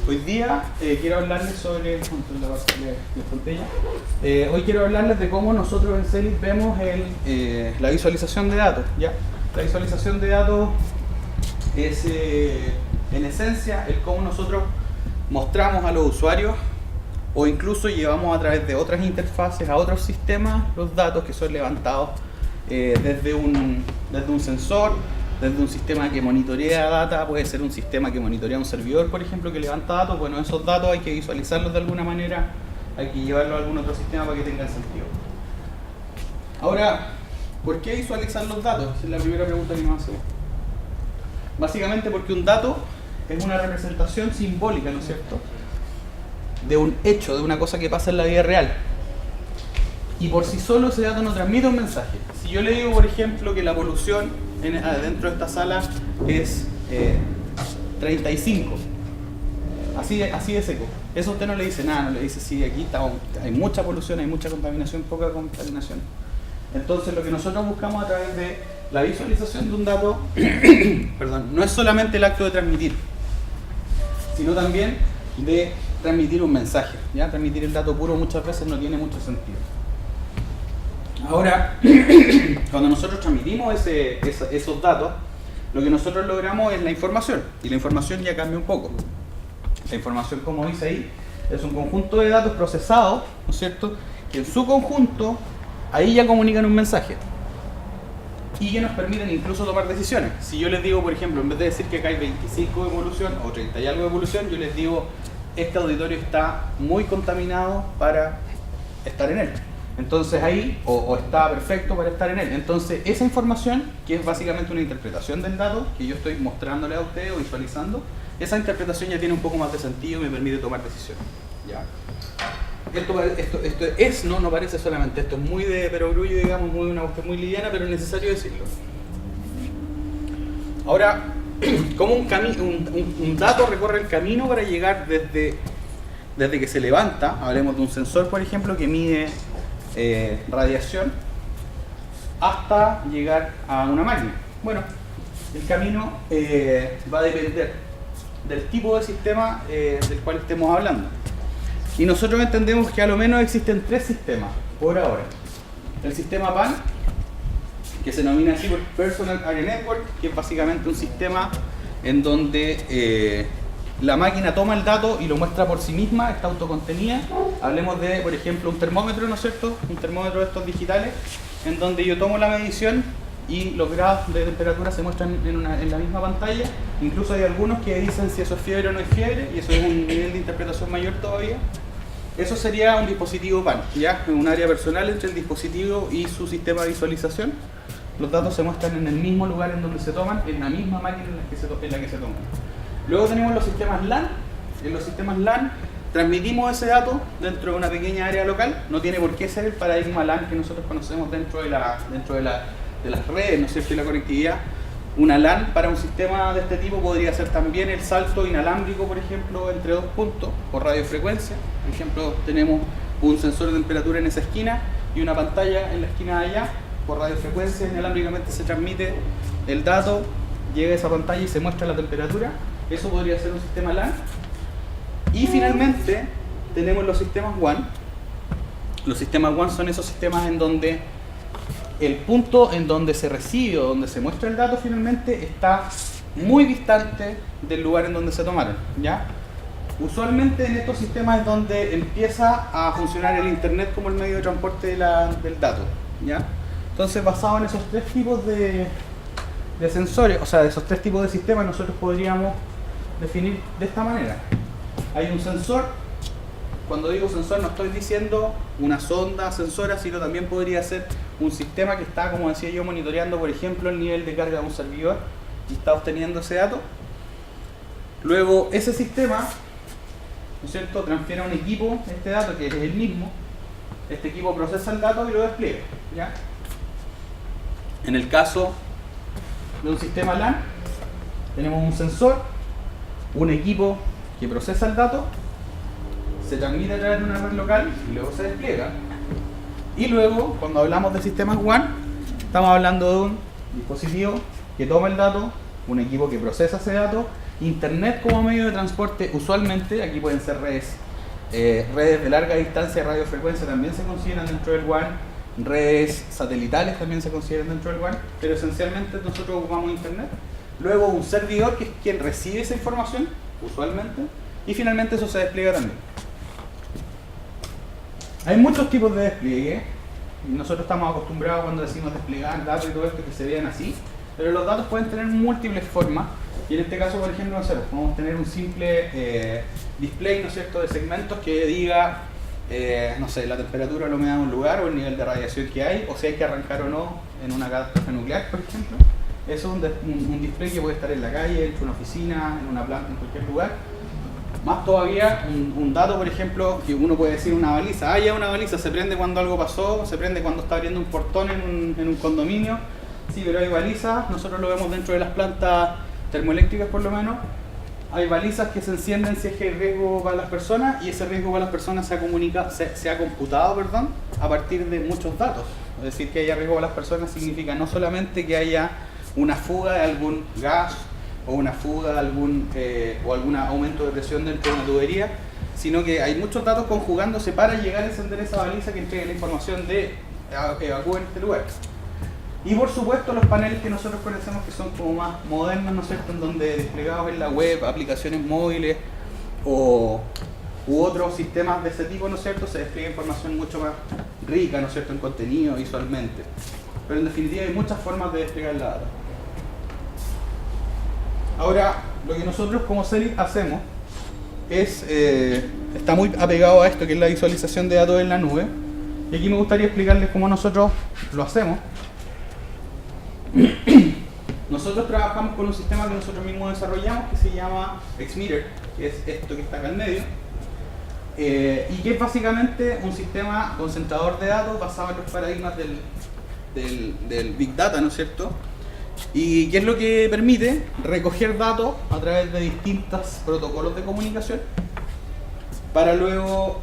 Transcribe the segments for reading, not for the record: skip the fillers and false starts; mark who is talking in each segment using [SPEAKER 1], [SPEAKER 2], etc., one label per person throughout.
[SPEAKER 1] Hoy día quiero hablarles sobre hoy quiero hablarles de cómo nosotros en Zenith vemos la visualización de datos. ¿Ya? La visualización de datos es en esencia el cómo nosotros mostramos a los usuarios o incluso llevamos a través de otras interfaces a otros sistemas los datos que son levantados desde un sensor, desde un sistema que monitorea data, puede ser un sistema que monitorea un servidor, por ejemplo, que levanta datos. Bueno, esos datos hay que visualizarlos de alguna manera, hay que llevarlos a algún otro sistema para que tengan sentido. Ahora, ¿por qué visualizar los datos? Esa es la primera pregunta que nos hacemos. Básicamente porque un dato es una representación simbólica, ¿no es cierto?, de un hecho, de una cosa que pasa en la vida real. Y por sí solo ese dato no transmite un mensaje. Si yo le digo, por ejemplo, que la polución dentro de esta sala es 35, así de seco, eso usted no le dice nada, no le dice sí, aquí hay mucha polución, hay mucha contaminación, poca contaminación. Entonces lo que nosotros buscamos a través de la visualización de un dato perdón, no es solamente el acto de transmitir, sino también de transmitir un mensaje. ¿Ya? Transmitir el dato puro muchas veces no tiene mucho sentido. Ahora, cuando nosotros transmitimos esos datos, lo que nosotros logramos es la información, y la información ya cambia un poco. La información, como dice ahí, es un conjunto de datos procesados, ¿no es cierto?, que en su conjunto, ahí ya comunican un mensaje, y que nos permiten incluso tomar decisiones. Si yo les digo, por ejemplo, en vez de decir que acá hay 25 de polución, o 30 y algo de polución, yo les digo, este auditorio está muy contaminado para estar en él. Entonces ahí, o está perfecto para estar en él. Entonces esa información, que es básicamente una interpretación del dato, que yo estoy mostrándole a usted o visualizando, esa interpretación ya tiene un poco más de sentido y me permite tomar decisiones. ¿Ya? Esto no parece solamente, esto es muy de perogrullo, digamos, una cuestión muy liviana, pero es necesario decirlo. Ahora, ¿cómo un dato recorre el camino para llegar desde que se levanta? Hablemos de un sensor, por ejemplo, que mide radiación hasta llegar a una máquina. Bueno, el camino va a depender del tipo de sistema del cual estemos hablando. Y nosotros entendemos que a lo menos existen 3 sistemas por ahora. El sistema PAN, que se denomina así por Personal Area Network, que es básicamente un sistema en donde la máquina toma el dato y lo muestra por sí misma, está autocontenida. Hablemos de, por ejemplo, un termómetro, ¿no es cierto? Un termómetro de estos digitales, en donde yo tomo la medición y los grados de temperatura se muestran en la misma pantalla. Incluso hay algunos que dicen si eso es fiebre o no es fiebre, y eso es un nivel de interpretación mayor todavía. Eso sería un dispositivo PAN, ¿ya? Un área personal entre el dispositivo y su sistema de visualización. Los datos se muestran en el mismo lugar en donde se toman, en la misma máquina en la que se toman. Luego tenemos los sistemas LAN. En los sistemas LAN transmitimos ese dato dentro de una pequeña área local. No tiene por qué ser el paradigma LAN que nosotros conocemos dentro de las redes, ¿no es cierto?, y la conectividad. Una LAN para un sistema de este tipo podría ser también el salto inalámbrico, por ejemplo, entre 2 puntos, por radiofrecuencia. Por ejemplo, tenemos un sensor de temperatura en esa esquina y una pantalla en la esquina de allá. Por radiofrecuencia inalámbricamente se transmite el dato, llega a esa pantalla y se muestra la temperatura. Eso podría ser un sistema LAN. Y finalmente tenemos los sistemas WAN. Los sistemas WAN son esos sistemas en donde el punto en donde se recibe o donde se muestra el dato finalmente está muy distante del lugar en donde se tomaron, ¿ya? Usualmente en estos sistemas es donde empieza a funcionar el internet como el medio de transporte del dato, ¿ya? Entonces, basado en esos 3 tipos de sensores, o sea, de esos 3 tipos de sistemas, nosotros podríamos definir de esta manera. Hay un sensor. Cuando digo sensor no estoy diciendo una sonda sensora, sino también podría ser un sistema que está, como decía yo, monitoreando, por ejemplo, el nivel de carga de un servidor y está obteniendo ese dato. Luego ese sistema, ¿no es cierto?, transfiere a un equipo este dato, que es el mismo. Este equipo procesa el dato y lo despliega, ¿ya? En el caso de un sistema LAN, tenemos un sensor, un equipo que procesa el dato, se transmite a través de una red local y luego se despliega. Y luego, cuando hablamos de sistemas WAN, estamos hablando de un dispositivo que toma el dato, un equipo que procesa ese dato Internet como medio de transporte, usualmente, aquí pueden ser redes de larga distancia de radiofrecuencia también se consideran dentro del WAN, redes satelitales también se consideran dentro del WAN, pero esencialmente nosotros ocupamos Internet. Luego un servidor que es quien recibe esa información, usualmente, y finalmente eso se despliega también. Hay muchos tipos de despliegue, y nosotros estamos acostumbrados cuando decimos desplegar datos y todo esto que se vean así, pero los datos pueden tener múltiples formas, y en este caso, por ejemplo, no sé, podemos tener un simple display, ¿no es cierto?, de segmentos que diga, no sé, la temperatura, la humedad de un lugar o el nivel de radiación que hay, o si hay que arrancar o no en una catástrofe nuclear, por ejemplo. Eso es un display que puede estar en la calle, dentro de una oficina, en una planta, en cualquier lugar. Más todavía, un dato, por ejemplo, que uno puede decir una baliza. Ah, ya una baliza, se prende cuando algo pasó, se prende cuando está abriendo un portón en un condominio. Sí, pero hay balizas, nosotros lo vemos dentro de las plantas termoeléctricas por lo menos. Hay balizas que se encienden si es que hay riesgo para las personas, y ese riesgo para las personas se ha computado, a partir de muchos datos. Es decir, que haya riesgo para las personas significa no solamente que haya una fuga de algún gas o una fuga de algún aumento de presión dentro de una tubería, sino que hay muchos datos conjugándose para llegar a encender esa baliza que entregue la información de evacúen este lugar. Y por supuesto los paneles que nosotros conocemos que son como más modernos, ¿no es cierto?, en donde desplegados en la web, aplicaciones móviles u otros sistemas de ese tipo, ¿no es cierto?, se despliega información mucho más rica, ¿no es cierto?, en contenido, visualmente. Pero en definitiva hay muchas formas de desplegar la data. Ahora, lo que nosotros como CELIC hacemos es, está muy apegado a esto que es la visualización de datos en la nube. Y aquí me gustaría explicarles cómo nosotros lo hacemos. Nosotros trabajamos con un sistema que nosotros mismos desarrollamos que se llama Xmeter, que es esto que está acá en medio, y que es básicamente un sistema concentrador de datos basado en los paradigmas del Big Data, ¿no es cierto? Y que es lo que permite recoger datos a través de distintos protocolos de comunicación para luego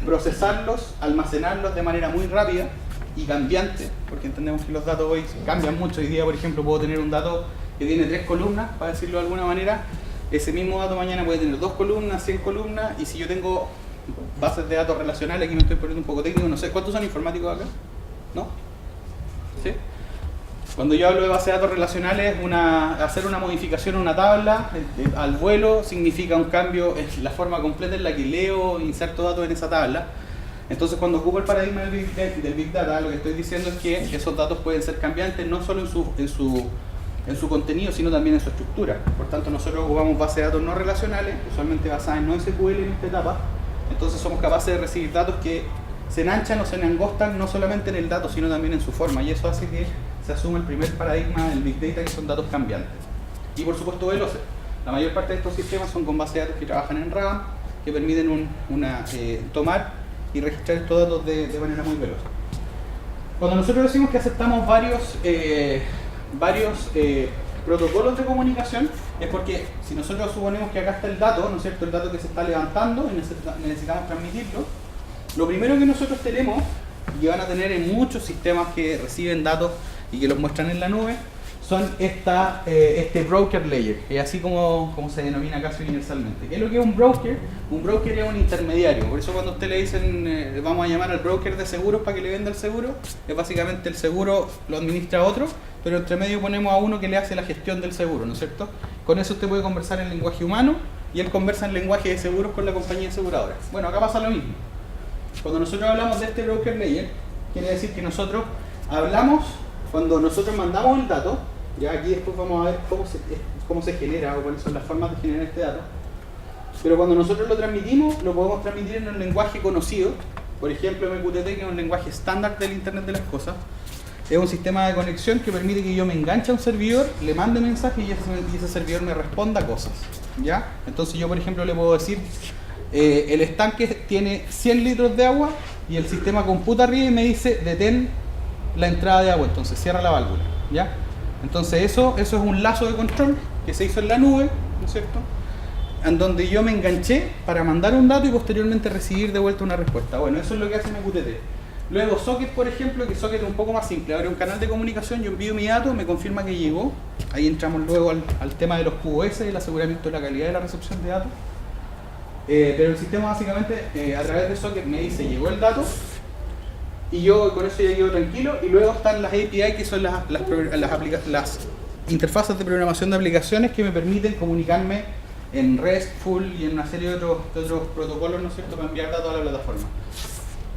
[SPEAKER 1] procesarlos, almacenarlos de manera muy rápida y cambiante, porque entendemos que los datos hoy cambian mucho. Hoy día, por ejemplo, puedo tener un dato que tiene 3 columnas, para decirlo de alguna manera. Ese mismo dato mañana puede tener 2 columnas, 100 columnas, y si yo tengo bases de datos relacionales, aquí me estoy poniendo un poco técnico, no sé, ¿cuántos son informáticos acá? ¿No? ¿Sí? Cuando yo hablo de base de datos relacionales, hacer una modificación en una tabla al vuelo significa un cambio en la forma completa en la que leo e inserto datos en esa tabla. Entonces, cuando ocupo el paradigma del Big Data, lo que estoy diciendo es que esos datos pueden ser cambiantes no solo en su contenido, sino también en su estructura. Por tanto, nosotros ocupamos bases de datos no relacionales, usualmente basadas en NoSQL en esta etapa. Entonces somos capaces de recibir datos que se enhanchan o se angostan no solamente en el dato, sino también en su forma, y eso hace que se asuma el primer paradigma del Big Data, que son datos cambiantes. Y por supuesto veloces. La mayor parte de estos sistemas son con bases de datos que trabajan en RAM, que permiten tomar y registrar estos datos de manera muy veloz. Cuando nosotros decimos que aceptamos varios protocolos de comunicación, es porque si nosotros suponemos que acá está el dato, ¿no es cierto?, el dato que se está levantando y necesitamos transmitirlo, lo primero que nosotros tenemos, y que van a tener en muchos sistemas que reciben datos y que los muestran en la nube, son este broker layer, que es así como se denomina casi universalmente. ¿Qué es lo que es un broker? Un broker es un intermediario. Por eso cuando a usted le dicen vamos a llamar al broker de seguros para que le venda el seguro, es básicamente el seguro lo administra otro, pero entre medio ponemos a uno que le hace la gestión del seguro, ¿no es cierto? Con eso usted puede conversar en lenguaje humano y él conversa en lenguaje de seguros con la compañía aseguradora. Bueno, acá pasa lo mismo. Cuando nosotros hablamos de este broker layer, quiere decir que nosotros hablamos cuando nosotros mandamos el dato. Ya aquí después vamos a ver cómo se genera o cuáles son las formas de generar este dato. Pero cuando nosotros lo transmitimos, lo podemos transmitir en un lenguaje conocido. Por ejemplo, MQTT, que es un lenguaje estándar del Internet de las Cosas. Es un sistema de conexión que permite que yo me enganche a un servidor, le mande mensaje y ese servidor me responda cosas. ¿Ya? Entonces yo, por ejemplo, le puedo decir el estanque tiene 100 litros de agua y el sistema computa arriba y me dice detén la entrada de agua, entonces cierra la válvula. ¿Ya? Entonces eso es un lazo de control que se hizo en la nube, ¿no es cierto?, en donde yo me enganché para mandar un dato y posteriormente recibir de vuelta una respuesta. Bueno, eso es lo que hace MQTT. Luego Socket, por ejemplo, que Socket es un poco más simple. Abre un canal de comunicación, yo envío mi dato, me confirma que llegó. Ahí entramos luego al tema de los QoS, el aseguramiento de la calidad de la recepción de datos. Pero el sistema básicamente, a través de Socket, me dice llegó el dato y yo con eso ya quedo tranquilo. Y luego están las API, que son las interfaces de programación de aplicaciones que me permiten comunicarme en RESTful y en una serie de otros protocolos, ¿no es cierto?, para enviar datos a la plataforma.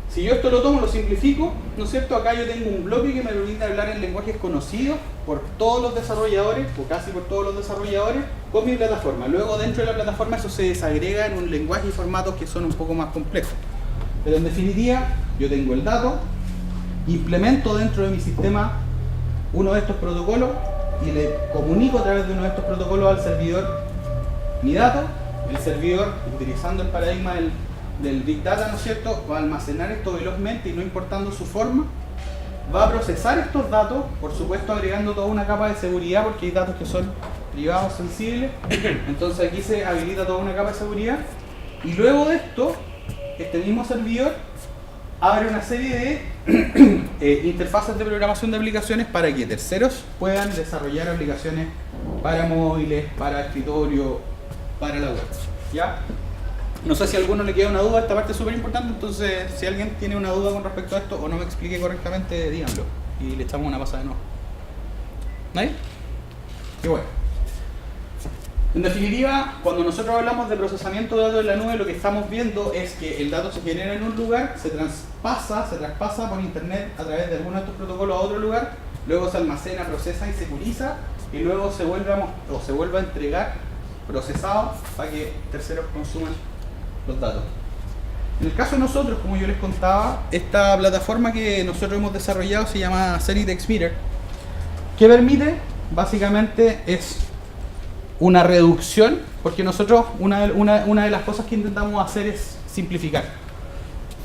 [SPEAKER 1] Si yo esto lo tomo, lo simplifico, ¿no es cierto? Acá yo tengo un bloque que me permite hablar en lenguajes conocidos por todos los desarrolladores, o casi por todos los desarrolladores, con mi plataforma. Luego dentro de la plataforma eso se desagrega en un lenguaje y formatos que son un poco más complejos. Pero en definitiva, yo tengo el dato, implemento dentro de mi sistema uno de estos protocolos y le comunico a través de uno de estos protocolos al servidor mi dato. El servidor, utilizando el paradigma del Big Data, ¿no es cierto?, va a almacenar esto velozmente y no importando su forma, va a procesar estos datos, por supuesto agregando toda una capa de seguridad porque hay datos que son privados, sensibles, entonces aquí se habilita toda una capa de seguridad y luego de esto, este mismo servidor abre una serie de interfaces de programación de aplicaciones para que terceros puedan desarrollar aplicaciones para móviles, para escritorio, para la web, ¿ya? No sé si a alguno le queda una duda, esta parte es súper importante, entonces si alguien tiene una duda con respecto a esto o no me explique correctamente, díganlo y le echamos una pasada de nuevo. ¿Nadie? Qué bueno. En definitiva, cuando nosotros hablamos de procesamiento de datos en la nube, lo que estamos viendo es que el dato se genera en un lugar, se traspasa por internet a través de alguno de estos protocolos a otro lugar, luego se almacena, procesa y securiza y luego se vuelve a entregar procesado para que terceros consuman los datos. En el caso de nosotros, como yo les contaba, esta plataforma que nosotros hemos desarrollado se llama ZenithXmeter, que permite, básicamente, es una reducción, porque nosotros, una de las cosas que intentamos hacer es simplificar.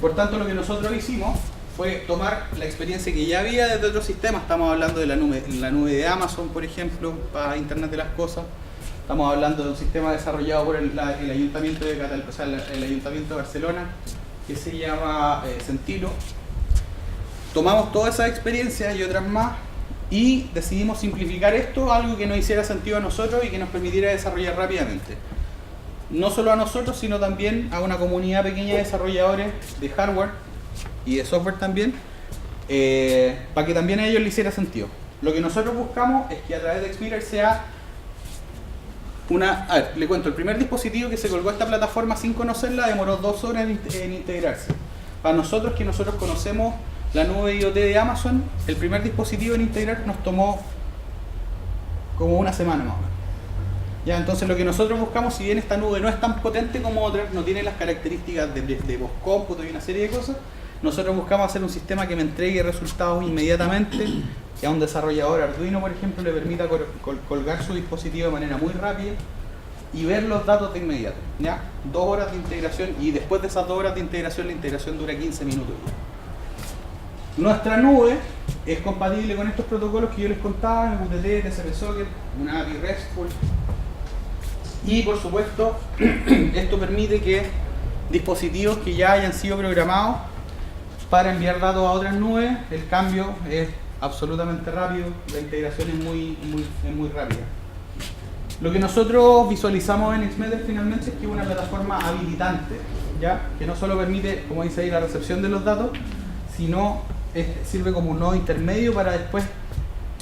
[SPEAKER 1] Por tanto, lo que nosotros hicimos fue tomar la experiencia que ya había desde otros sistemas. Estamos hablando de la nube de Amazon, por ejemplo, para Internet de las Cosas. Estamos hablando de un sistema desarrollado por el Ayuntamiento de el Ayuntamiento de Barcelona, que se llama Centilo. Tomamos todas esas experiencias y otras más y decidimos simplificar esto a algo que nos hiciera sentido a nosotros y que nos permitiera desarrollar rápidamente. No solo a nosotros, sino también a una comunidad pequeña de desarrolladores de hardware y de software también, para que también a ellos les hiciera sentido. Lo que nosotros buscamos es que a través de Xmeter sea a ver, le cuento, el primer dispositivo que se colgó a esta plataforma sin conocerla demoró 2 horas en integrarse. Para nosotros, que nosotros conocemos la nube IoT de Amazon, el primer dispositivo en integrar nos tomó como una semana más o menos. Ya, entonces lo que nosotros buscamos, si bien esta nube no es tan potente como otras, no tiene las características de post-cómputo y una serie de cosas, nosotros buscamos hacer un sistema que me entregue resultados inmediatamente, que a un desarrollador Arduino, por ejemplo, le permita colgar su dispositivo de manera muy rápida y ver los datos de inmediato. ¿Ya? 2 horas de integración y después de esas 2 horas de integración, la integración dura 15 minutos. Nuestra nube es compatible con estos protocolos que yo les contaba, MQTT, TCP/Socket, una API RESTful. Y por supuesto, esto permite que dispositivos que ya hayan sido programados para enviar datos a otras nubes, el cambio es absolutamente rápido, la integración es muy rápida. Lo que nosotros visualizamos en Xmeter finalmente es que es una plataforma habilitante, ¿ya? Que no solo permite, como dice ahí, la recepción de los datos, sino sirve como un nodo intermedio para después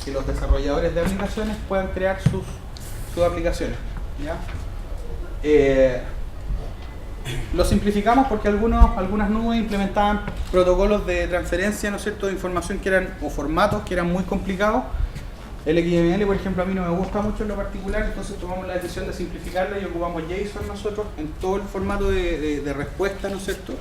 [SPEAKER 1] que los desarrolladores de aplicaciones puedan crear sus aplicaciones, ¿ya? Lo simplificamos porque algunas nubes implementaban protocolos de transferencia, ¿no es cierto?, de información que eran, o formatos que eran muy complicados. El XML, por ejemplo, a mí no me gusta mucho en lo particular, entonces tomamos la decisión de simplificarla y ocupamos JSON nosotros en todo el formato de respuesta, ¿no es cierto?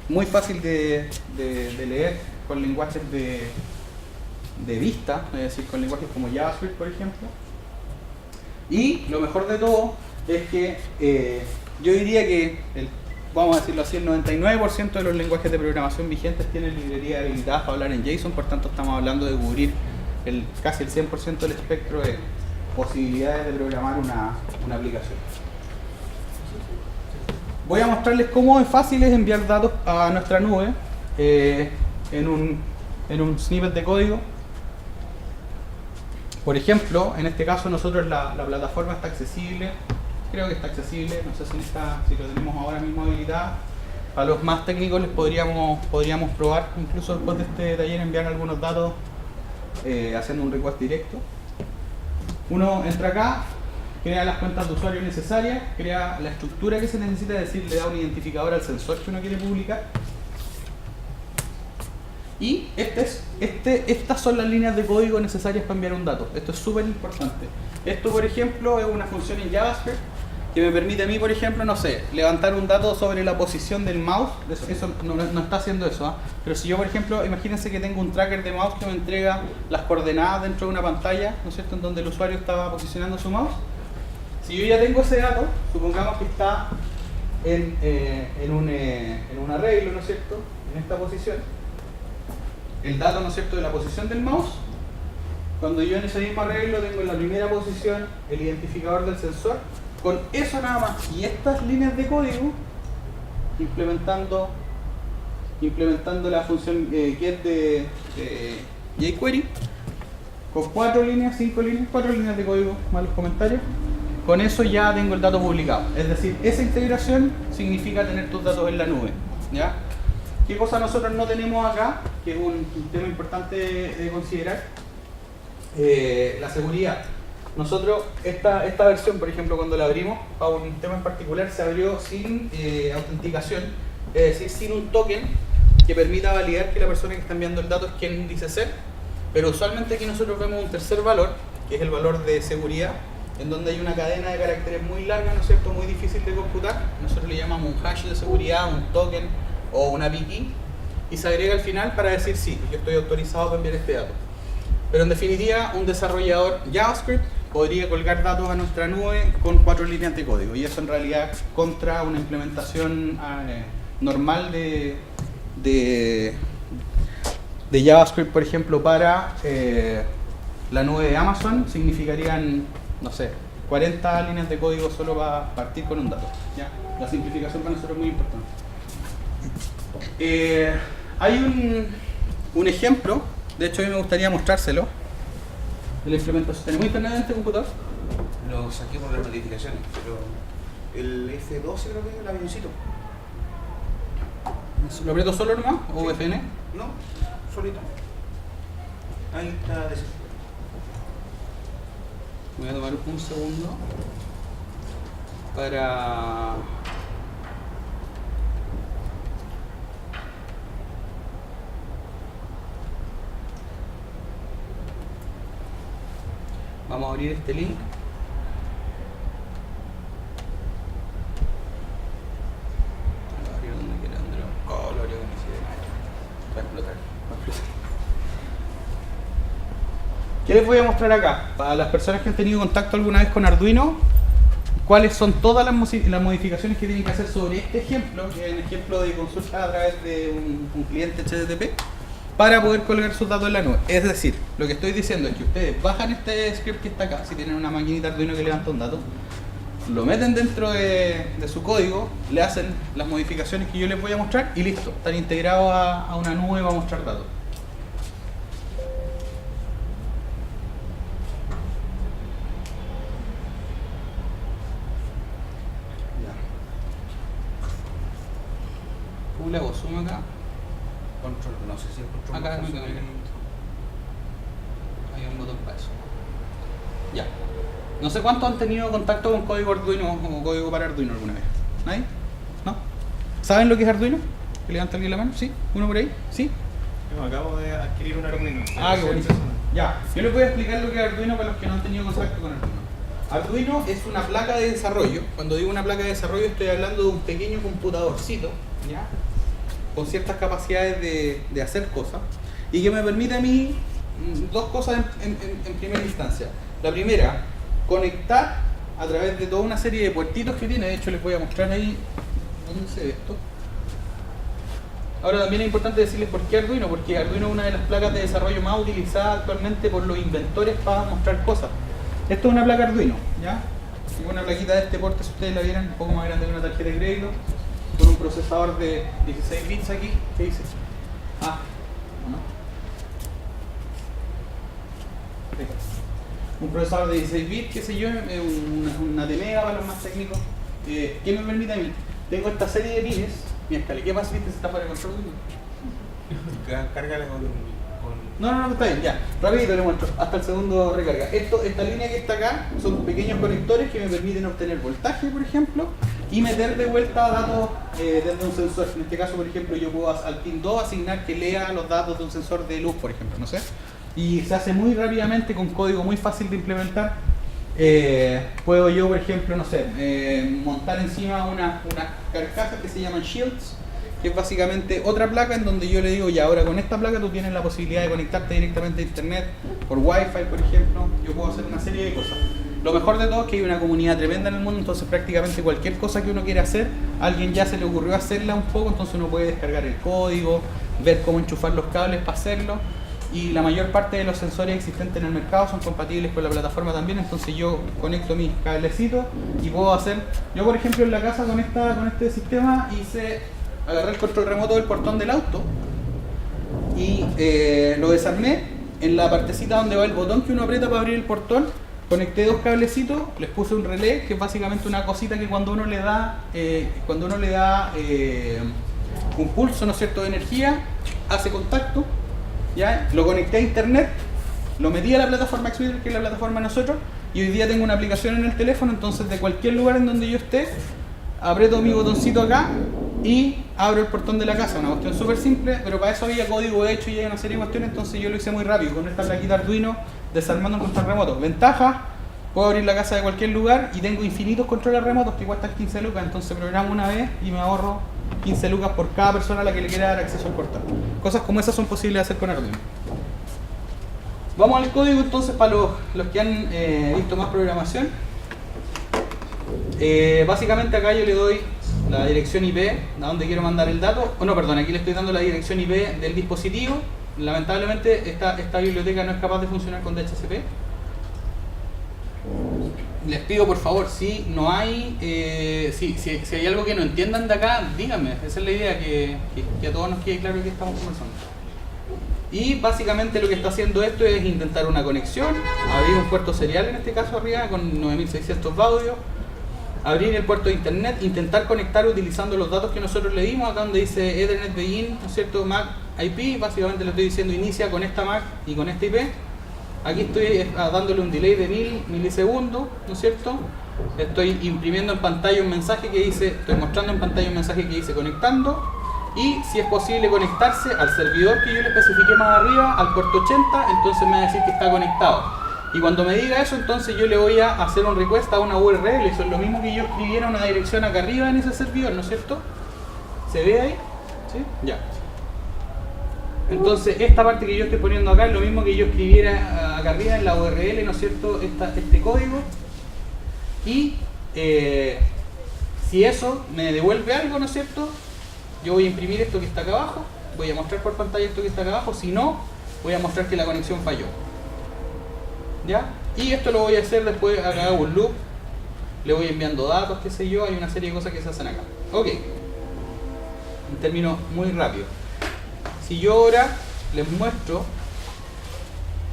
[SPEAKER 1] Muy fácil de leer con lenguajes de vista, es decir, con lenguajes como JavaScript, por ejemplo. Y lo mejor de todo es que yo diría que, vamos a decirlo así, el 99% de los lenguajes de programación vigentes tienen librerías habilitadas para hablar en JSON, por tanto estamos hablando de cubrir casi el 100% del espectro de posibilidades de programar una aplicación. Voy a mostrarles cómo es fácil enviar datos a nuestra nube. en un snippet de código. Por ejemplo, en este caso nosotros la plataforma está accesible, creo que está accesible, no sé si lo tenemos ahora mismo habilitado. A los más técnicos les podríamos probar, incluso después de este taller, enviar algunos datos haciendo un request directo. Uno entra acá, crea las cuentas de usuario necesarias, crea la estructura que se necesita, es decir, le da un identificador al sensor que uno quiere publicar. Y estas son las líneas de código necesarias para enviar un dato. Esto es súper importante. Esto, por ejemplo, es una función en JavaScript que me permite a mí, por ejemplo, no sé, levantar un dato sobre la posición del mouse. Eso no está haciendo eso, ¿eh? Pero si yo, por ejemplo, imagínense que tengo un tracker de mouse que me entrega las coordenadas dentro de una pantalla, ¿no es cierto?, en donde el usuario estaba posicionando su mouse. Si yo ya tengo ese dato, supongamos que está en un arreglo, ¿no es cierto?, en esta posición, el dato, ¿no es cierto?, de la posición del mouse. Cuando yo en ese mismo arreglo tengo en la primera posición el identificador del sensor, con eso nada más y estas líneas de código, implementando la función get de jQuery, con 4 líneas de código más los comentarios, con eso ya tengo el dato publicado. Es decir, esa integración significa tener tus datos en la nube, ¿ya? ¿Qué cosa nosotros no tenemos acá? Que es un tema importante de considerar. La seguridad. Nosotros, esta versión, por ejemplo, cuando la abrimos, para un tema en particular, se abrió sin autenticación, es decir, sin un token que permita validar que la persona que está enviando el dato es quien dice ser. Pero usualmente aquí nosotros vemos un tercer valor, que es el valor de seguridad, en donde hay una cadena de caracteres muy larga, ¿no es cierto?, muy difícil de computar. Nosotros le llamamos un hash de seguridad, un token o una API, y se agrega al final para decir sí, yo estoy autorizado para enviar este dato. Pero en definitiva, un desarrollador JavaScript podría colgar datos a nuestra nube con 4 líneas de código, y eso en realidad contra una implementación normal de JavaScript, por ejemplo, para la nube de Amazon, significarían, no sé, 40 líneas de código solo para partir con un dato, ¿ya? La simplificación para nosotros es muy importante. Hay un ejemplo, de hecho a mí me gustaría mostrárselo, de la implementación. ¿Tenemos internet en este computador?
[SPEAKER 2] Lo saqué por las notificaciones, pero el F12 creo que es el avioncito.
[SPEAKER 1] ¿Lo aprieto solo nomás? ¿O
[SPEAKER 2] Sí.
[SPEAKER 1] FN?
[SPEAKER 2] No, solito. Ahí está.
[SPEAKER 1] Voy a tomar un segundo para... Vamos a abrir este link. Lo abrir donde quiera, Andrés. Oh, lo abrí con mi idea. Va a explotar. ¿Qué les voy a mostrar acá? Para las personas que han tenido contacto alguna vez con Arduino, cuáles son todas las modificaciones que tienen que hacer sobre este ejemplo, que es el ejemplo de consulta a través de un cliente HTTP, para poder colgar sus datos en la nube. Es decir, lo que estoy diciendo es que ustedes bajan este script que está acá, si tienen una maquinita Arduino que levanta un dato, lo meten dentro de su código, le hacen las modificaciones que yo les voy a mostrar y listo, están integrados a una nube para mostrar datos. ¿Cómo le hago? Zoom acá.
[SPEAKER 2] Control, no sé si es control.
[SPEAKER 1] Acá no hay un botón para eso. Ya. No sé cuántos han tenido contacto con código Arduino o código para Arduino alguna vez. ¿Nadie? ¿No? ¿Saben lo que es Arduino? ¿Que levanta alguien la mano? ¿Sí? ¿Uno por ahí? ¿Sí?
[SPEAKER 3] Yo acabo de adquirir un Arduino.
[SPEAKER 1] Ah, qué bonito. Ya, yo les voy a explicar lo que es Arduino para los que no han tenido contacto con Arduino. Arduino es una placa de desarrollo. Cuando digo una placa de desarrollo estoy hablando de un pequeño computadorcito, ¿ya?, con ciertas capacidades de hacer cosas, y que me permite a mí dos cosas en primera instancia. La primera, conectar a través de toda una serie de puertitos que tiene. De hecho les voy a mostrar ahí dónde se ve esto. Ahora también es importante decirles por qué Arduino, porque Arduino es una de las placas de desarrollo más utilizadas actualmente por los inventores para mostrar cosas. Esto es una placa Arduino, ¿ya? Es una plaquita de este porte, si ustedes la vieran, un poco más grande que una tarjeta de crédito, con un procesador de 16 bits aquí. ¿Qué dice? un procesador de 16 bits, qué sé yo, una Temega para los más técnicos. ¿Qué me permite a mí? Tengo esta serie de pines. Mira, escale, ¿qué pasa? ¿Viste? Se está fuera de control.
[SPEAKER 2] Cárgala con...
[SPEAKER 1] No, está bien, ya. Rapidito le muestro, hasta el segundo recarga. Esta línea que está acá son pequeños conectores que me permiten obtener voltaje, por ejemplo, y meter de vuelta datos desde un sensor. En este caso, por ejemplo, yo puedo al pin 2 asignar que lea los datos de un sensor de luz, por ejemplo, no sé. Y se hace muy rápidamente con código muy fácil de implementar. Puedo yo, por ejemplo, no sé, montar encima unas carcasas que se llaman shields, que es básicamente otra placa en donde yo le digo, ya ahora con esta placa tú tienes la posibilidad de conectarte directamente a internet por wifi, por ejemplo. Yo puedo hacer una serie de cosas. Lo mejor de todo es que hay una comunidad tremenda en el mundo, entonces prácticamente cualquier cosa que uno quiera hacer, a alguien ya se le ocurrió hacerla un poco, entonces uno puede descargar el código, ver cómo enchufar los cables para hacerlo. Y la mayor parte de los sensores existentes en el mercado son compatibles con la plataforma también, entonces yo conecto mis cablecitos y puedo hacer, yo por ejemplo en la casa con este sistema agarré el control remoto del portón del auto y lo desarmé. En la partecita donde va el botón que uno aprieta para abrir el portón, conecté dos cablecitos, les puse un relé, que es básicamente una cosita que cuando uno le da un pulso, ¿no es cierto?, de energía, hace contacto. ¿Ya? Lo conecté a internet, lo metí a la plataforma Xvideo, que es la plataforma de nosotros, y hoy día tengo una aplicación en el teléfono, entonces de cualquier lugar en donde yo esté, aprieto mi botoncito acá y abro el portón de la casa. Una cuestión súper simple, pero para eso había código hecho y hay una serie de cuestiones, entonces yo lo hice muy rápido con esta plaquita Arduino, desarmando un control remoto. Ventaja, puedo abrir la casa de cualquier lugar y tengo infinitos controles remotos que cuestan 15 lucas, entonces programo una vez y me ahorro 15 lucas por cada persona a la que le quiera dar acceso al portal. Cosas como esas son posibles de hacer con Arduino. Vamos al código entonces para los que han visto más programación. Básicamente acá yo le doy la dirección IP a donde quiero mandar el dato. Aquí le estoy dando la dirección IP del dispositivo. Lamentablemente esta biblioteca no es capaz de funcionar con DHCP. Les pido por favor, si no hay, si hay algo que no entiendan de acá, díganme. Esa es la idea, que a todos nos quede claro que estamos conversando. Y básicamente lo que está haciendo esto es intentar una conexión, abrir un puerto serial en este caso arriba con 9600 baudios, abrir el puerto de internet, intentar conectar utilizando los datos que nosotros le dimos acá donde dice Ethernet Begin, ¿no es cierto?, MAC IP. Básicamente le estoy diciendo inicia con esta MAC y con esta IP. Aquí estoy dándole un delay de 1000 milisegundos, ¿no es cierto? Estoy imprimiendo en pantalla un mensaje que dice, estoy mostrando en pantalla un mensaje que dice conectando, y si es posible conectarse al servidor que yo le especifiqué más arriba, al puerto 80, entonces me va a decir que está conectado. Y cuando me diga eso, entonces yo le voy a hacer un request a una URL, eso es lo mismo que yo escribiera una dirección acá arriba en ese servidor, ¿no es cierto? ¿Se ve ahí? ¿Sí? Ya. Entonces esta parte que yo estoy poniendo acá es lo mismo que yo escribiera acá arriba en la URL, ¿no es cierto?, este código. Y si eso me devuelve algo, ¿no es cierto?, yo voy a imprimir esto que está acá abajo, voy a mostrar por pantalla esto que está acá abajo, si no, voy a mostrar que la conexión falló. ¿Ya? Y esto lo voy a hacer después, acá hago un loop, le voy enviando datos, qué sé yo, hay una serie de cosas que se hacen acá. Ok, en términos muy rápido. Si yo ahora les muestro,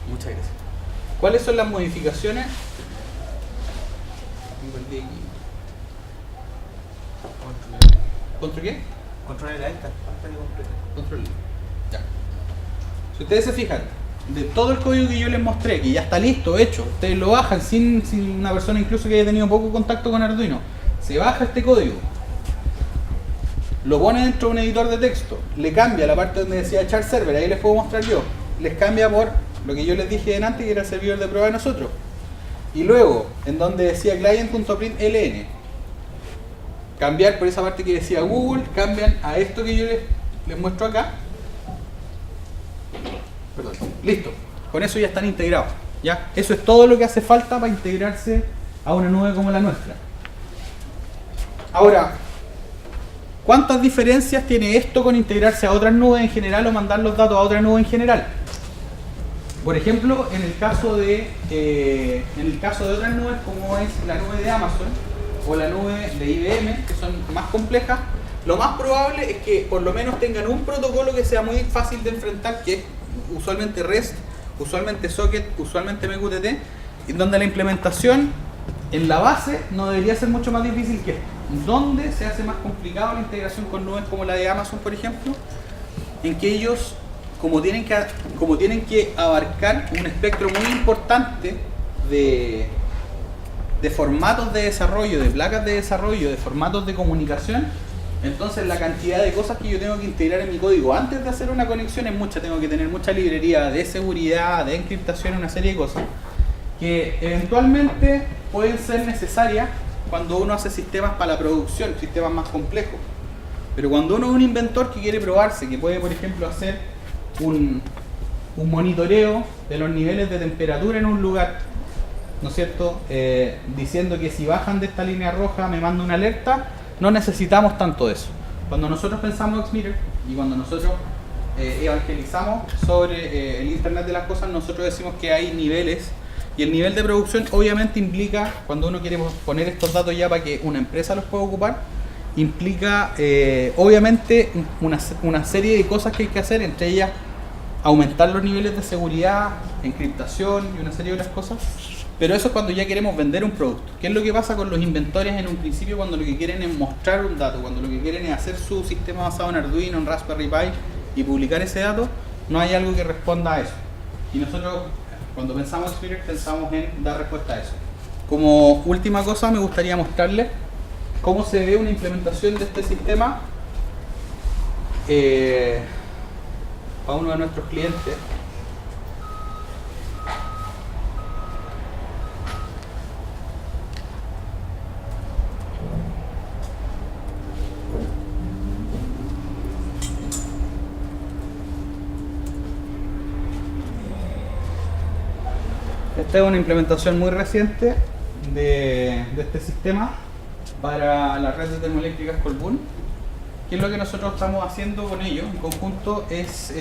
[SPEAKER 1] muchas gracias, cuáles son las modificaciones. ¿Control qué?
[SPEAKER 2] Control la esta, pantalla completa.
[SPEAKER 1] Control. Ya. Si ustedes se fijan, de todo el código que yo les mostré, que ya está listo, hecho, ustedes lo bajan sin una persona incluso que haya tenido poco contacto con Arduino, se baja este código, lo pone dentro de un editor de texto, le cambia la parte donde decía char server, ahí les puedo mostrar yo, les cambia por lo que yo les dije antes, que era el servidor de prueba de nosotros, y luego en donde decía client.println, cambiar por esa parte que decía Google, cambian a esto que yo les muestro acá. Perdón. Listo, con eso ya están integrados, ¿ya? Eso es todo lo que hace falta para integrarse a una nube como la nuestra. Ahora, ¿cuántas diferencias tiene esto con integrarse a otras nubes en general o mandar los datos a otra nube en general? Por ejemplo, en el caso de otras nubes como es la nube de Amazon o la nube de IBM, que son más complejas, lo más probable es que por lo menos tengan un protocolo que sea muy fácil de enfrentar, que es usualmente REST, usualmente Socket, usualmente MQTT, Y donde la implementación en la base no debería ser mucho más difícil que esto. Donde se hace más complicado la integración con nubes como la de Amazon, por ejemplo, en que ellos, como tienen que abarcar un espectro muy importante de formatos de desarrollo, de placas de desarrollo, de formatos de comunicación, entonces la cantidad de cosas que yo tengo que integrar en mi código antes de hacer una conexión es mucha. Tengo que tener mucha librería de seguridad, de encriptación, una serie de cosas que eventualmente pueden ser necesarias cuando uno hace sistemas para la producción, sistemas más complejos. Pero cuando uno es un inventor que quiere probarse, que puede, por ejemplo, hacer un monitoreo de los niveles de temperatura en un lugar, ¿no es cierto? Diciendo que si bajan de esta línea roja me manda una alerta, no necesitamos tanto de eso. Cuando nosotros pensamos Xmeter y cuando nosotros evangelizamos sobre el Internet de las cosas, nosotros decimos que hay niveles, y el nivel de producción obviamente implica, cuando uno quiere poner estos datos ya para que una empresa los pueda ocupar, implica obviamente una serie de cosas que hay que hacer, entre ellas aumentar los niveles de seguridad, encriptación y una serie de otras cosas. Pero eso es cuando ya queremos vender un producto. ¿Qué es lo que pasa con los inventores en un principio cuando lo que quieren es mostrar un dato? Cuando lo que quieren es hacer su sistema basado en Arduino, en Raspberry Pi y publicar ese dato, no hay algo que responda a eso. Y nosotros, cuando pensamos en Xmeter, pensamos en dar respuesta a eso. Como última cosa, me gustaría mostrarles cómo se ve una implementación de este sistema para uno de nuestros clientes. Esta es una implementación muy reciente de este sistema para la red de termoeléctricas Colbún. ¿Qué es lo que nosotros estamos haciendo con ellos en conjunto? Es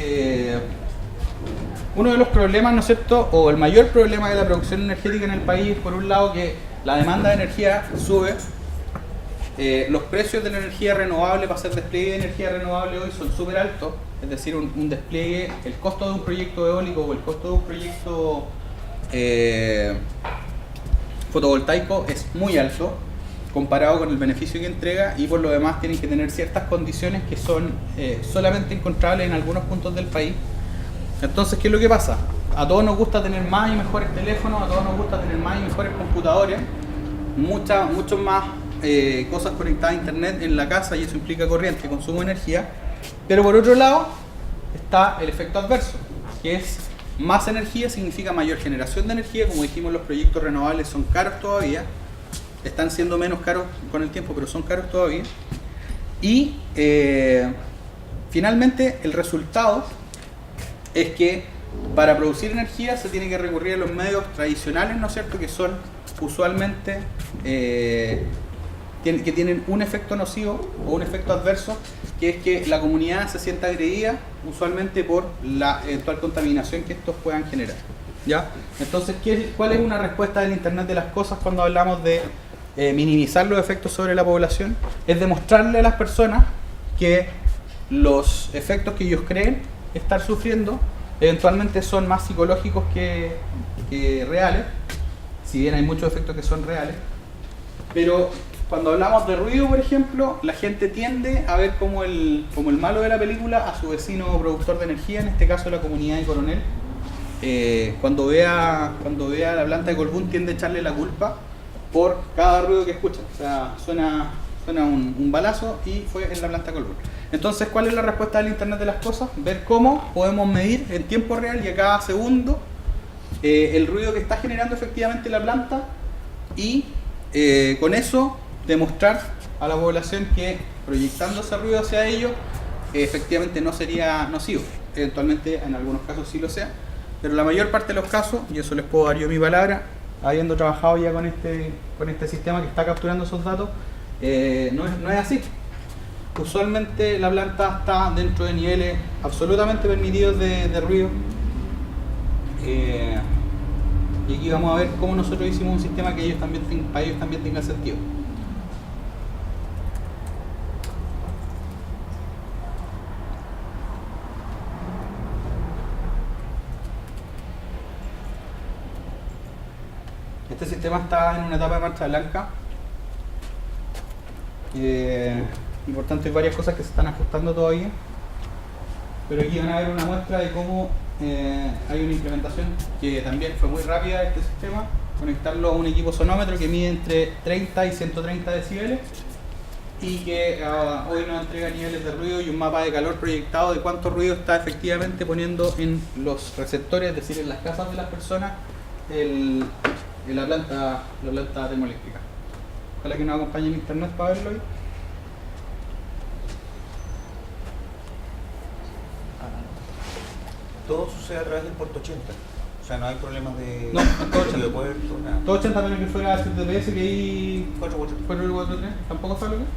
[SPEAKER 1] uno de los problemas, ¿no es cierto?, o el mayor problema de la producción energética en el país, por un lado, que la demanda de energía sube, los precios de la energía renovable para hacer despliegue de energía renovable hoy son súper altos, es decir, un despliegue, el costo de un proyecto eólico o el costo de un proyecto fotovoltaico es muy alto comparado con el beneficio que entrega, y por lo demás tienen que tener ciertas condiciones que son solamente encontrables en algunos puntos del país. Entonces, ¿qué es lo que pasa? A todos nos gusta tener más y mejores teléfonos, a todos nos gusta tener más y mejores computadores, muchos más cosas conectadas a internet en la casa, y eso implica corriente, consumo de energía. Pero por otro lado está el efecto adverso, que es más energía significa mayor generación de energía. Como dijimos, los proyectos renovables son caros todavía, están siendo menos caros con el tiempo, pero son caros todavía. Y finalmente el resultado es que para producir energía se tiene que recurrir a los medios tradicionales, ¿no es cierto?, que son usualmente que tienen un efecto nocivo o un efecto adverso, que es que la comunidad se sienta agredida usualmente por la eventual contaminación que estos puedan generar, ¿ya? Entonces, ¿cuál es una respuesta del Internet de las cosas cuando hablamos de minimizar los efectos sobre la población? Es demostrarle a las personas que los efectos que ellos creen estar sufriendo eventualmente son más psicológicos que reales, si bien hay muchos efectos que son reales. Pero cuando hablamos de ruido, por ejemplo, la gente tiende a ver como el malo de la película a su vecino productor de energía, en este caso la comunidad de Coronel. Cuando vea la planta de Colbún, tiende a echarle la culpa por cada ruido que escucha. O sea, suena un balazo y fue en la planta de Colbún. Entonces, ¿cuál es la respuesta del Internet de las cosas? Ver cómo podemos medir en tiempo real y a cada segundo el ruido que está generando efectivamente la planta, y con eso demostrar a la población que proyectando ese ruido hacia ellos efectivamente no sería nocivo. Eventualmente en algunos casos sí lo sea, pero la mayor parte de los casos, y eso les puedo dar yo mi palabra, habiendo trabajado ya con este sistema que está capturando esos datos, no es así. Usualmente la planta está dentro de niveles absolutamente permitidos de ruido. Y aquí vamos a ver cómo nosotros hicimos un sistema que para ellos también tenga sentido. Este sistema está en una etapa de marcha blanca. Y por tanto hay varias cosas que se están ajustando todavía. Pero aquí van a ver una muestra de cómo hay una implementación que también fue muy rápida de este sistema. Conectarlo a un equipo sonómetro que mide entre 30 y 130 decibeles y que hoy nos entrega niveles de ruido y un mapa de calor proyectado de cuánto ruido está efectivamente poniendo en los receptores, es decir, en las casas de las personas, en la planta termoeléctrica. Ojalá que nos acompañe en internet para verlo ahí.
[SPEAKER 2] Todo sucede a través del puerto 80. O sea, no hay problemas de...
[SPEAKER 1] No, todo 80.
[SPEAKER 2] de puerto, nada.
[SPEAKER 1] Todo 80 menos que fuera HTTPS que ahí
[SPEAKER 2] 443.
[SPEAKER 1] 443, tampoco sabe lo que es.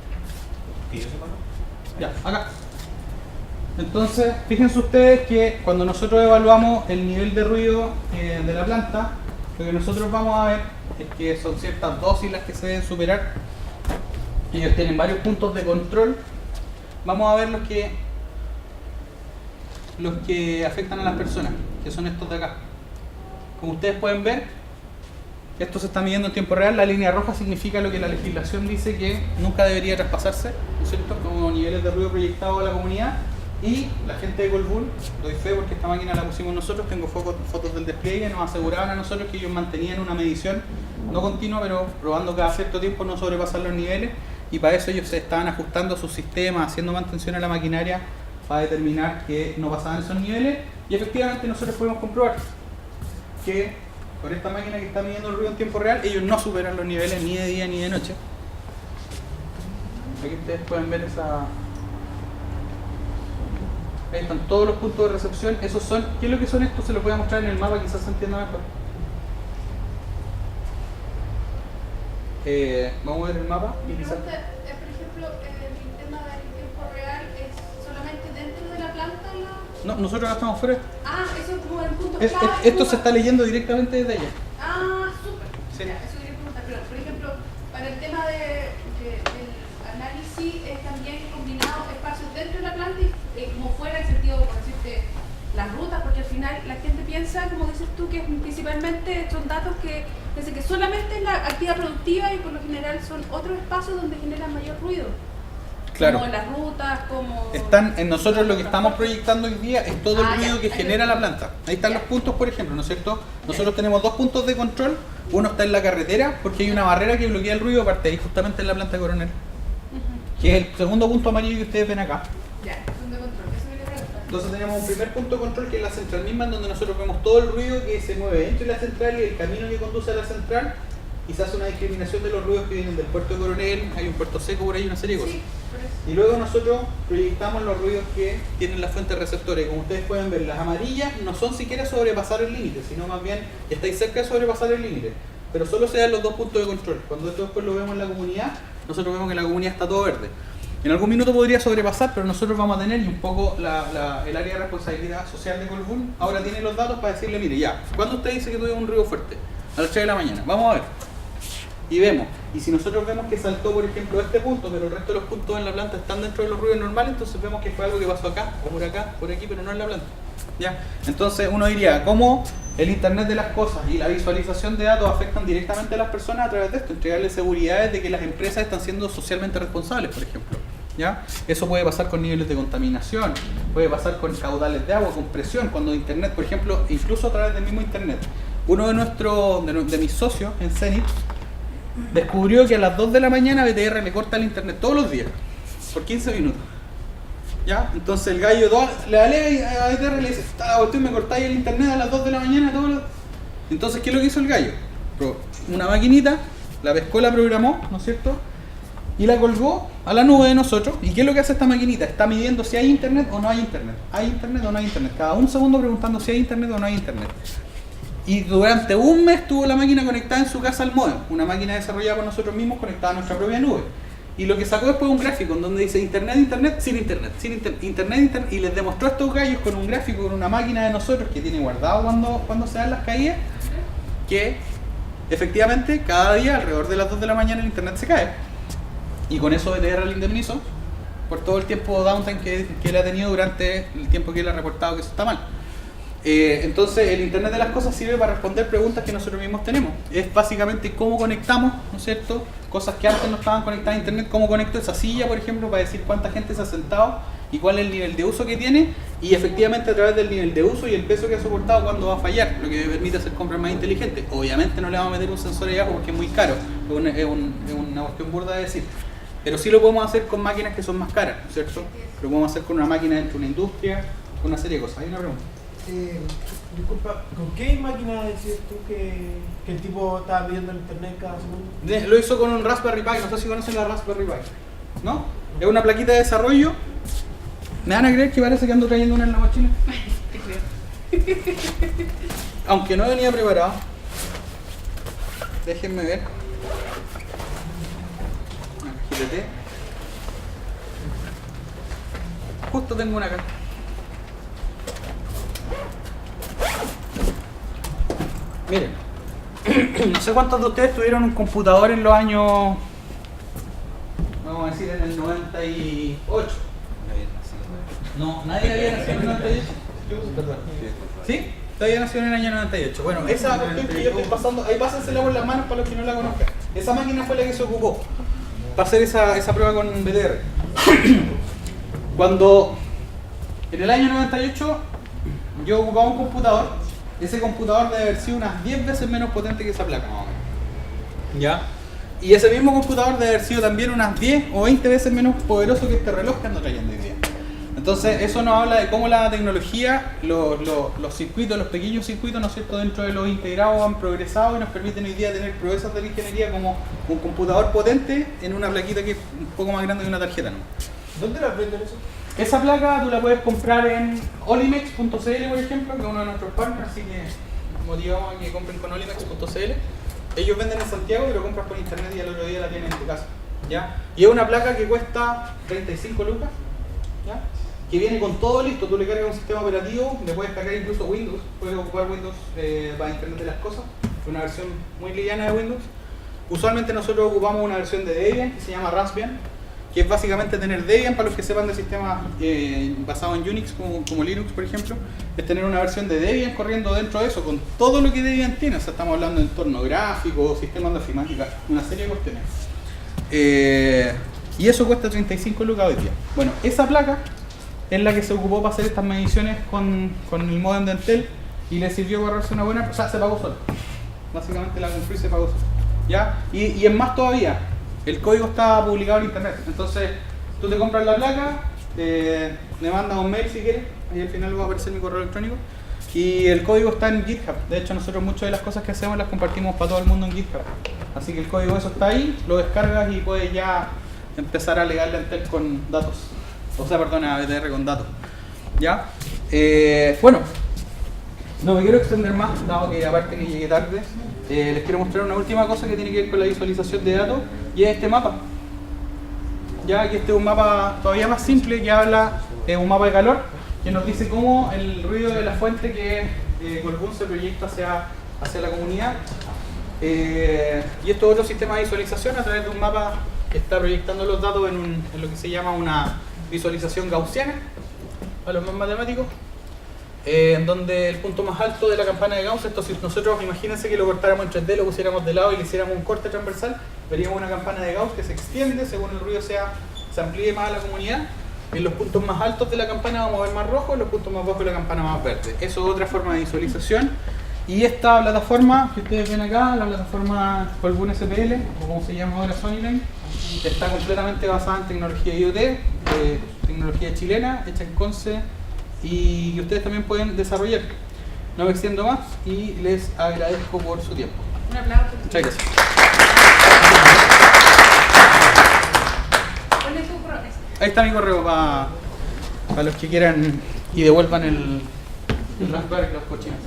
[SPEAKER 2] Que yo sepa, ¿no?
[SPEAKER 1] Ya, acá. Entonces, fíjense ustedes que cuando nosotros evaluamos el nivel de ruido de la planta, lo que nosotros vamos a ver es que son ciertas dosis las que se deben superar. Ellos tienen varios puntos de control. Vamos a ver los que afectan a las personas, que son estos de acá. Como ustedes pueden ver, esto se está midiendo en tiempo real. La línea roja significa lo que la legislación dice que nunca debería traspasarse, ¿no es cierto?, como niveles de ruido proyectados a la comunidad. Y la gente de Colbún, doy fe porque esta máquina la pusimos nosotros, tengo fotos del despliegue, nos aseguraban a nosotros que ellos mantenían una medición, no continua, pero probando cada cierto tiempo no sobrepasar los niveles, y para eso ellos se estaban ajustando sus sistemas, haciendo mantención a la maquinaria para determinar que no pasaban esos niveles, y efectivamente nosotros podemos comprobar que con esta máquina que está midiendo el ruido en tiempo real, ellos no superan los niveles ni de día ni de noche. Aquí ustedes pueden ver esa... Ahí están todos los puntos de recepción. Esos son, ¿qué es lo que son estos? Se los voy a mostrar en el mapa, quizás se entienda mejor. Vamos a ver el mapa.
[SPEAKER 4] Mi pregunta es, por ejemplo, el tema del tiempo real es solamente dentro de la planta.
[SPEAKER 1] No, nosotros acá estamos fuera.
[SPEAKER 4] Ah, eso es como el punto clave.
[SPEAKER 1] Esto se está leyendo directamente desde allá.
[SPEAKER 4] Ah, súper.
[SPEAKER 1] Sí.
[SPEAKER 4] Ya, eso quería preguntar. Pero, por ejemplo, para el tema del análisis, es también combinado espacios dentro de la planta y como fuera, el sentido, por decirte, las rutas, porque al final la gente piensa, como dices tú, que principalmente son datos que desde que solamente es la actividad productiva y por lo general son otros espacios donde generan mayor ruido.
[SPEAKER 1] Claro.
[SPEAKER 4] Como las rutas, como...
[SPEAKER 1] Están en nosotros lo que estamos proyectando hoy día es todo el ruido que
[SPEAKER 4] ahí
[SPEAKER 1] genera
[SPEAKER 4] lo-
[SPEAKER 1] la planta. Ahí están
[SPEAKER 4] Ya.
[SPEAKER 1] los puntos, por ejemplo, ¿no es cierto? Nosotros tenemos dos puntos de control. Uno está en la carretera porque hay una barrera que bloquea el ruido, aparte ahí justamente en la planta Coronel,
[SPEAKER 4] Ujú.
[SPEAKER 1] que es el segundo punto amarillo que ustedes ven acá.
[SPEAKER 4] Ya, son de control, eso quería preguntar.
[SPEAKER 1] Entonces tenemos un primer punto de control que es la central misma, en donde nosotros vemos todo el ruido que se mueve entre la central y el camino que conduce a la central, y se hace una discriminación de los ruidos que vienen del puerto de Coronel, hay un puerto seco por ahí, una serie de cosas.
[SPEAKER 4] Sí, por eso.
[SPEAKER 1] Y luego nosotros proyectamos los ruidos que tienen las fuentes receptores. Como ustedes pueden ver, las amarillas no son siquiera sobrepasar el límite, sino más bien estáis cerca de sobrepasar el límite. Pero solo se dan los dos puntos de control. Cuando esto después lo vemos en la comunidad, nosotros vemos que la comunidad está todo verde. En algún minuto podría sobrepasar, pero nosotros vamos a tener, y un poco el área de responsabilidad social de Colbún ahora tiene los datos para decirle, mire, ya, ¿cuándo usted dice que tuve un ruido fuerte? A las 3 de la mañana. Vamos a ver. Y vemos, y si nosotros vemos que saltó, por ejemplo, este punto, pero el resto de los puntos en la planta están dentro de los ruidos normales, entonces vemos que fue algo que pasó acá, o por aquí, pero no en la planta. ¿Ya? Entonces uno diría, ¿cómo el Internet de las cosas y la visualización de datos afectan directamente a las personas a través de esto? Entregarles seguridades de que las empresas están siendo socialmente responsables, por ejemplo. ¿Ya? Eso puede pasar con niveles de contaminación, puede pasar con caudales de agua, con presión, cuando Internet, por ejemplo, incluso a través del mismo Internet. Uno de mis socios en Zenit descubrió que a las 2 de la mañana BTR le corta el internet todos los días, por 15 minutos. ¿Ya? Entonces el gallo le alega a BTR y le dice, usted me cortáis el internet a las 2 de la mañana todos los... Entonces, ¿qué es lo que hizo el gallo? Una maquinita, la pescó, la programó, ¿no es cierto? Y la colgó a la nube de nosotros. ¿Y qué es lo que hace esta maquinita? Está midiendo si hay internet o no hay internet. ¿Hay internet o no hay internet? Cada un segundo preguntando si hay internet o no hay internet. Y durante un mes tuvo la máquina conectada en su casa al modem, una máquina desarrollada por nosotros mismos conectada a nuestra propia nube. Y lo que sacó después un gráfico en donde dice internet, internet, sin internet, internet, internet, y les demostró a estos gallos con un gráfico, con una máquina de nosotros que tiene guardado cuando se dan las caídas, que efectivamente cada día alrededor de las 2 de la mañana el internet se cae. Y con eso BTR le indemnizó por todo el tiempo downtime que él ha tenido durante el tiempo que él ha reportado que eso está mal. Entonces el Internet de las Cosas sirve para responder preguntas que nosotros mismos tenemos. Es básicamente cómo conectamos, ¿no es cierto? Cosas que antes no estaban conectadas a Internet, cómo conecto esa silla, por ejemplo, para decir cuánta gente se ha sentado y cuál es el nivel de uso que tiene, y efectivamente a través del nivel de uso y el peso que ha soportado cuándo va a fallar, lo que me permite hacer compras más inteligentes. Obviamente no le vamos a meter un sensor allá porque es muy caro, es una cuestión burda de decir. Pero sí lo podemos hacer con máquinas que son más caras, ¿cierto? Lo podemos hacer con una máquina dentro de una industria, con una serie de cosas. Hay una pregunta.
[SPEAKER 5] Disculpa, ¿con qué máquina decías tú que el tipo estaba pidiendo en internet cada segundo?
[SPEAKER 1] Lo hizo con un Raspberry Pi, no sé si conocen la Raspberry Pi, ¿no? Es una plaquita de desarrollo. ¿Me van a creer que parece que ando trayendo una en la mochila?
[SPEAKER 4] Te creo.
[SPEAKER 1] Aunque no venía preparado. Déjenme ver. Una cajita de té. Justo tengo una acá. Miren, no sé cuántos de ustedes tuvieron un computador en los años, vamos a decir en el 98. No, nadie había nacido en el 98. ¿Sí? Todavía nació en el año 98. Bueno, esa cuestión que yo estoy pasando, ahí pásensela por las manos para los que no la conozcan. Esa máquina fue la que se ocupó para hacer esa prueba con BTR. Cuando en el año 98 yo ocupaba un computador, ese computador debe haber sido unas 10 veces menos potente que esa placa, más o menos. ¿Ya? Y ese mismo computador debe haber sido también unas 10 o 20 veces menos poderoso que este reloj que ando trayendo hoy día. Entonces, eso nos habla de cómo la tecnología, los circuitos, los pequeños circuitos, ¿no es cierto?, dentro de los integrados han progresado y nos permiten hoy día tener proezas de la ingeniería como un computador potente en una plaquita que es un poco más grande que una tarjeta, ¿no?
[SPEAKER 5] ¿Dónde la venden eso?
[SPEAKER 1] Esa placa tú la puedes comprar en olimex.cl, por ejemplo, que es uno de nuestros partners, así que motivamos a que compren con olimex.cl. Ellos venden en Santiago y lo compras por internet y al otro día la tienen en tu casa, ¿ya? Y es una placa que cuesta 35 lucas, ¿ya? Que viene con todo listo, tú le cargas un sistema operativo, le puedes cargar incluso Windows, puedes ocupar Windows para Internet de las Cosas, una versión muy liviana de Windows. Usualmente nosotros ocupamos una versión de Debian que se llama Raspbian, que es básicamente tener Debian, para los que sepan de sistemas basados en Unix como Linux, por ejemplo, es tener una versión de Debian corriendo dentro de eso, con todo lo que Debian tiene. O sea, estamos hablando de entorno gráfico, sistemas de ofimática, una serie de cuestiones. Y eso cuesta 35 lucas hoy día. Bueno, esa placa es la que se ocupó para hacer estas mediciones con el modem de Intel y le sirvió para ahorrarse una buena... O sea, se pagó solo. Básicamente la compró y se pagó solo, ¿ya? Y es más todavía. El código está publicado en internet, entonces tú te compras la placa, me mandas un mail si quieres, ahí al final va a aparecer mi correo electrónico, y el código está en GitHub. De hecho nosotros muchas de las cosas que hacemos las compartimos para todo el mundo en GitHub, así que el código eso está ahí, lo descargas y puedes ya empezar a alegarle a Intel con datos, o sea, perdón, a BTR con datos, ¿ya? Bueno, no me quiero extender más, dado que aparte que llegué tarde. Les quiero mostrar una última cosa que tiene que ver con la visualización de datos, y es este mapa. Ya que este es un mapa todavía más simple, que habla de un mapa de calor, que nos dice cómo el ruido de la fuente que Colbún se proyecta hacia la comunidad. Y esto es otro sistema de visualización a través de un mapa que está proyectando los datos en lo que se llama una visualización gaussiana, a los más matemáticos. En donde el punto más alto de la campana de Gauss, esto si nosotros imagínense que lo cortáramos en 3D, lo pusiéramos de lado y le hiciéramos un corte transversal, veríamos una campana de Gauss que se extiende según el ruido se amplíe más a la comunidad. En los puntos más altos de la campana vamos a ver más rojo, en los puntos más bajos de la campana más verde. Eso es otra forma de visualización. Y esta plataforma que ustedes ven acá, la plataforma Colbún SPL, o como se llama ahora Sonyline, está completamente basada en tecnología IoT, tecnología chilena, hecha en Conce, y que ustedes también pueden desarrollar. No me extiendo más y les agradezco por su tiempo.
[SPEAKER 4] Un aplauso.
[SPEAKER 1] Muchas gracias.
[SPEAKER 4] ¿Cuál es tu correo?
[SPEAKER 1] Ahí está mi correo para los que quieran y devuelvan el Raspberry, los cochinos.